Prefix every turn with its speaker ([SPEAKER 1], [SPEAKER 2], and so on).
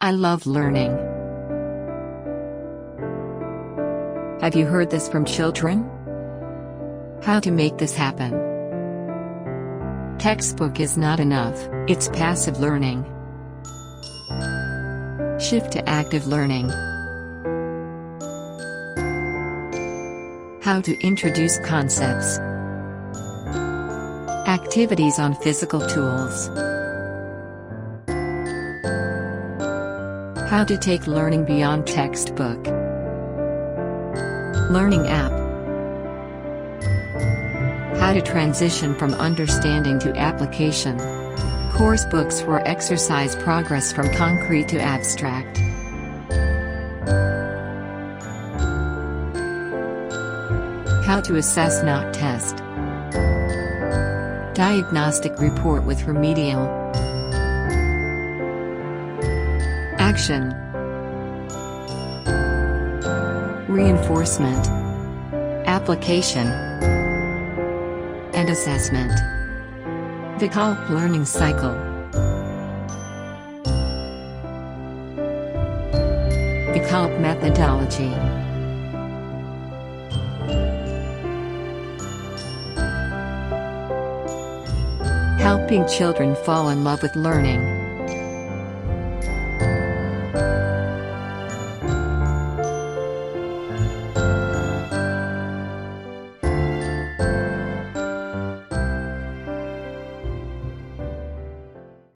[SPEAKER 1] I love learning. Have you heard this from children? How to make this happen? Textbook is not enough, it's passive learning. Shift to active learning. How to introduce concepts. Activities on physical tools. How to take learning beyond textbook. Learning app. How to transition from understanding to application. Course books for exercise progress from concrete to abstract. How to assess not test. Diagnostic report with remedial. Action. Reinforcement. Application. And assessment. Vikalp learning cycle. Vikalp Methodology. Helping children fall in love with learning.